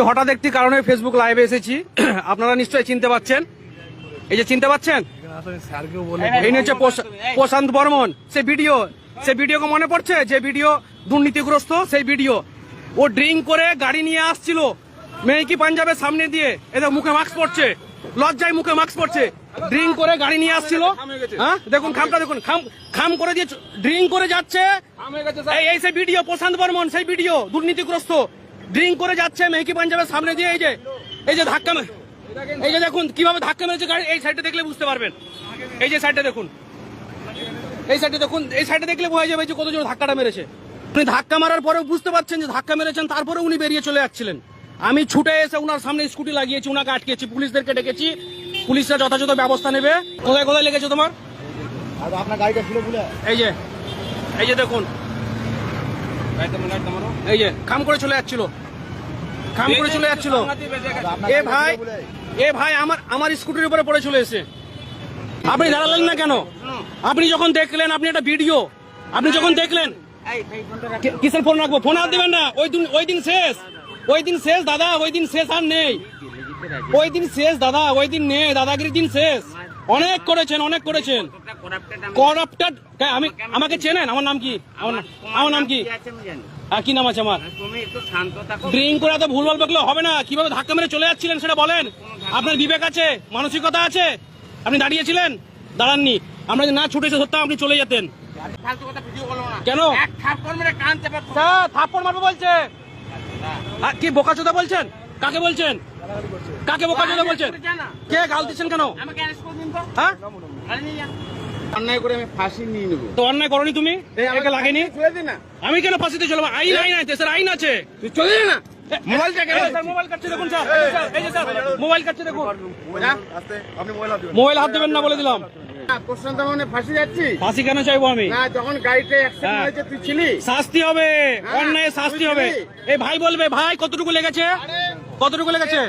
হঠাৎ একটি কারণে ফেসবুক লাইভে এসেছি। আপনারা নিশ্চয়ই চিনতে পাচ্ছেন, এই যে চিনতে পাচ্ছেন, এই হচ্ছে প্রশান্ত বর্মন। সে ভিডিওকে মনে পড়ছে, যে ভিডিও দুর্নীতিগ্রস্ত সেই ভিডিও। ও ড্রিঙ্ক করে গাড়ি নিয়ে আসছিল মেহকি পাঞ্জাবের সামনে দিয়ে, এদের মুখে মাস্ক পড়ছে, লজ্জায় মুখে মাস্ক পড়ছে। ড্রিঙ্ক করে গাড়ি নিয়ে আসছিল, হ্যাঁ দেখুন খামটা দেখুন, খাম করে দিয়ে ড্রিঙ্ক করে যাচ্ছে। এই সেই ভিডিও প্রশান্ত বর্মন, সেই ভিডিও দুর্নীতিগ্রস্ত ড্রিঙ্ক করে যাচ্ছে মেহকি পাঞ্জাবের সামনে দিয়ে। এই যে ধাক্কা, এই যে দেখুন কিভাবে ধাক্কা মেরেছে গাড়ি। এই সাইডে দেখলে বুঝতে পারবেন, এই যে সাইডে দেখুন, এই সাইডে দেখুন, এই সাইডে দেখলে বোঝা যাবে যে কত জোর ধাক্কাটা মেরেছে। উনি ধাক্কা মারার পরেও বুঝতে পারছেন যে ধাক্কা মেরেছেন, তারপরে উনি বেরিয়ে চলে যাচ্ছিলেন। আমি ছুটে এসে উনার সামনে স্কুটি লাগিয়েছি, উনাকে আটকেছি, পুলিশদেরকে ডেকেছি, পুলিশরা যথাযথ ব্যবস্থা নেবে। কোথায় কোথায় লেগেছে তোমার? এই যে দেখুন, এই যে খাম করে চলে যাচ্ছিল, খাম করে চলে যাচ্ছিল। এ ভাই আমার স্কুটির উপরে পড়ে চলে এসে। আপনি দাঁড়ালেন না কেন? আপনি যখন দেখলেন, আপনি একটা ভিডিও, আপনি যখন দেখলেন, কিসের ফোন রাখবো? ফোন আর দেবেন না। ওই দিন শেষ দাদা, ওই দিন শেষ আর নেই। ওই দিন শেষ দাদা, ওই দিন নেই, দাদাগিরির দিন শেষ। অনেক করেছেন, অনেক করেছেন। করাপ্টেড। আমাকে চেনেন? আমার নাম কি? আমার নাম কি? কি নাম আছে আমার? ড্রিঙ্ক করে এত ভুলভাল বকলে হবে না। কিভাবে ধাক্কা মেরে চলে যাচ্ছিলেন সেটা বলেন। আপনার বিবেক আছে, মানসিকতা আছে? আপনি দাঁড়িয়েছিলেন? দাঁড়াননি। আমরা যদি না ছুটে এসে ধরতাম, আপনি চলে যেতেন। কেন থাপ্পড় মারবো বলছে? কি বোকাচোদা বলছেন? কাকে বলছেন? কাকে বোকাচোদা বলছেন? কে গাল দিচ্ছেন কেন? হ্যাঁ, অন্যায় করে আমি ফাঁসি নিয়ে নেবো। তো অন্যায় করনি তুমি, আমাকে লাগেনি। আমি কেন ফাঁসিতে চলবো? আইন আছে স্যার, আইন আছে। তুই চলে যা না। মোবাইল কাটছে দেখুন স্যার, এই যে স্যার মোবাইল কাটছে দেখুন। মোবাইল হাত দেবেন না বলে দিলাম। প্রশান্ত মানে ফাঁসি যাচ্ছি? ফাঁসি কেন চাইবো আমি? না, যখন গাড়িতে অ্যাক্সিডেন্ট হয়েছে তুই ছিলি। শাস্তি হবে, অন্যায় শাস্তি হবে। এই ভাই বলবে, ভাই কতটুকু লেগেছে, কতটুকু লেগেছে?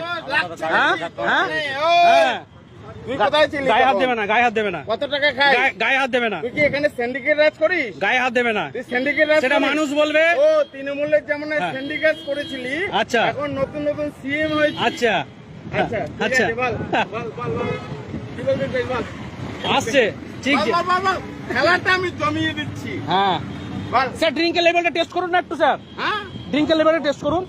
হ্যাঁ হ্যাঁ, তুই কোথায় ছিলি? গায়ে হাত দেবে না, গায়ে হাত দেবে না। কত টাকা খাই? গায়ে হাত দেবে না। তুই কি এখানে সিন্ডিকেট রাজ করিস? গায়ে হাত দেবে না। তুই সিন্ডিকেট রাজ, সেটা মানুষ বলবে। ও তৃণমূলের যেমন সিন্ডিকেট করেছিলি, আচ্ছা, এখন নতুন নতুন সিএম হয়েছে। আচ্ছা আচ্ছা আচ্ছা, বল কি বলবি বল। আসছে ঠিক আছে, খেলাটা আমি জমিয়ে দিচ্ছি। হ্যাঁ বল স্যার, ড্রিঙ্কের লেভেলটা টেস্ট করুন না একটু স্যার। হ্যাঁ, ড্রিঙ্কের লেভেলটা টেস্ট করুন,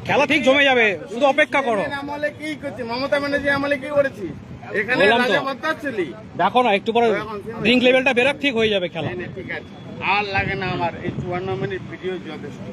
খেলা ঠিক জমে যাবে, শুধু অপেক্ষা করো। আমলে কি করছি? মমতা ব্যানার্জি আমলে কি করেছি? এখানে রাজা মাত্রা ছিলি। দেখো না একটু পরে ড্রিঙ্ক লেভেলটা বেরোক, ঠিক হয়ে যাবে খেলা। ঠিক আছে, আর লাগে না আমার এই 54 মিনিট ভিডিও যথেষ্ট।